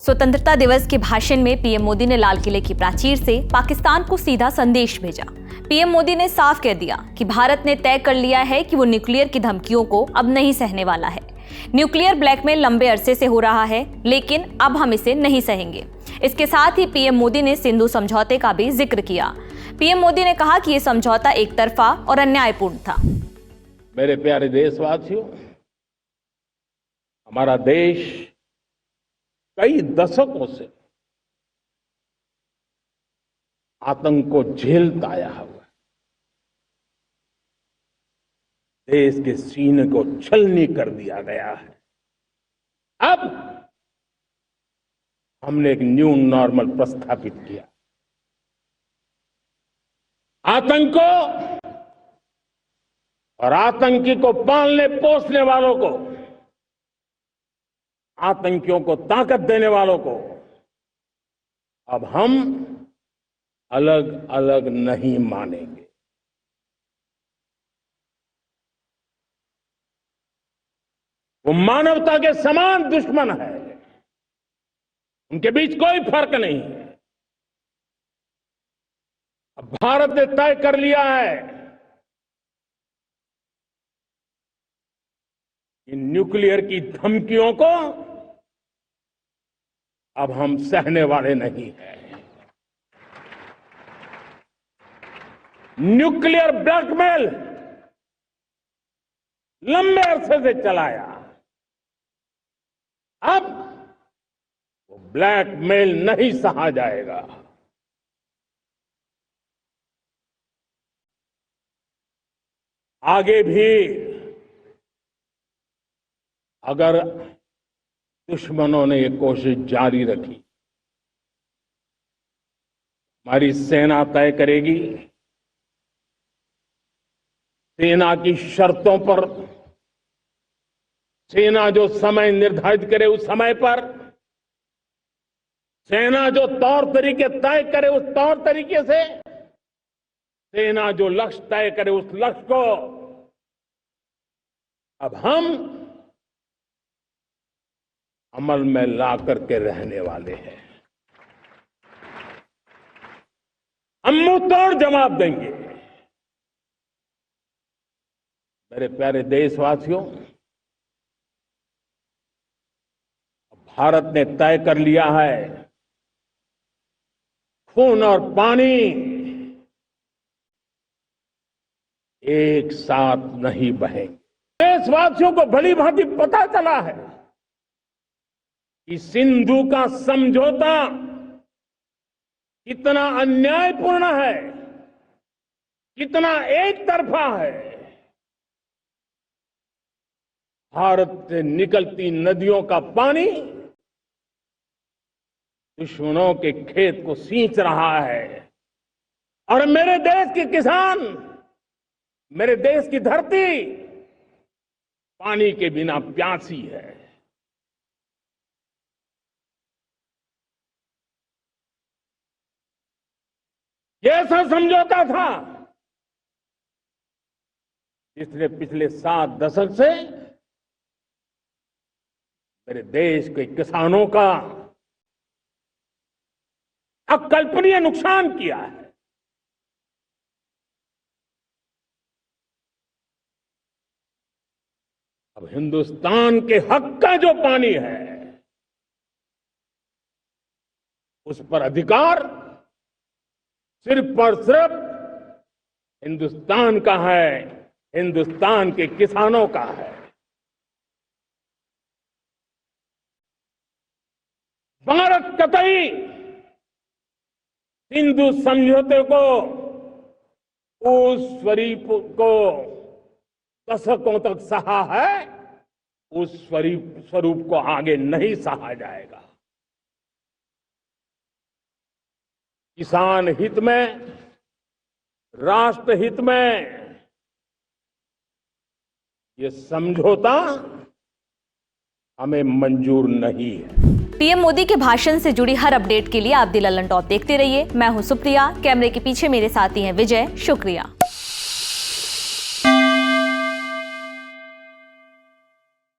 स्वतंत्रता दिवस के भाषण में पीएम मोदी ने लाल किले की प्राचीर से पाकिस्तान को सीधा संदेश भेजा। पीएम मोदी ने साफ कह दिया कि भारत ने तय कर लिया है कि वो न्यूक्लियर की धमकियों को अब नहीं सहने वाला है। न्यूक्लियर ब्लैकमेल लंबे अरसे से हो रहा है, लेकिन अब हम इसे नहीं सहेंगे। इसके साथ ही पीएम मोदी ने सिंधु समझौते का भी जिक्र किया। पीएम मोदी ने कहा कि यह समझौता एक तरफा और अन्यायपूर्ण था। मेरे प्यारे देशवासियों, हमारा देश कई दशकों से आतंक को झेलता आया हुआ है। देश के सीने को छलनी कर दिया गया है। अब हमने एक न्यू नॉर्मल प्रस्थापित किया। आतंक को और आतंकी को पालने पोसने वालों को, आतंकियों को ताकत देने वालों को अब हम अलग अलग नहीं मानेंगे। वो मानवता के समान दुश्मन है, उनके बीच कोई फर्क नहीं है। अब भारत ने तय कर लिया है कि न्यूक्लियर की धमकियों को अब हम सहने वाले नहीं हैं। न्यूक्लियर ब्लैकमेल लंबे अरसे से चलाया, अब वो ब्लैकमेल नहीं सहा जाएगा। आगे भी अगर दुश्मनों ने ये कोशिश जारी रखी, हमारी सेना तय करेगी। सेना की शर्तों पर, सेना जो समय निर्धारित करे उस समय पर, सेना जो तौर तरीके तय करे उस तौर तरीके से, सेना जो लक्ष्य तय करे उस लक्ष्य को अब हम अमल में ला करके रहने वाले हैं। हम मुंह तोड़ जवाब देंगे। मेरे प्यारे देशवासियों, भारत ने तय कर लिया है, खून और पानी एक साथ नहीं बहेंगे। देशवासियों को भली भांति पता चला है कि सिंधु का समझौता कितना अन्यायपूर्ण है, कितना एक तरफा है। भारत से निकलती नदियों का पानी दुश्मनों के खेत को सींच रहा है और मेरे देश के किसान, मेरे देश की धरती पानी के बिना प्यासी है। ये ऐसा समझौता था जिसने पिछले 7 दशक से मेरे देश के किसानों का अकल्पनीय नुकसान किया है। अब हिंदुस्तान के हक का जो पानी है उस पर अधिकार सिर्फ और सिर्फ हिंदुस्तान का है, हिंदुस्तान के किसानों का है। भारत कतई सिंधु समझौते को, उस स्वरूप को दशकों तक सहा है, उस स्वरूप को आगे नहीं सहा जाएगा। किसान हित में, राष्ट्र हित में ये समझौता हमें मंजूर नहीं है। पीएम मोदी के भाषण से जुड़ी हर अपडेट के लिए आप दी लल्लन टॉप देखते रहिए। मैं हूं सुप्रिया, कैमरे के पीछे मेरे साथी हैं विजय। शुक्रिया।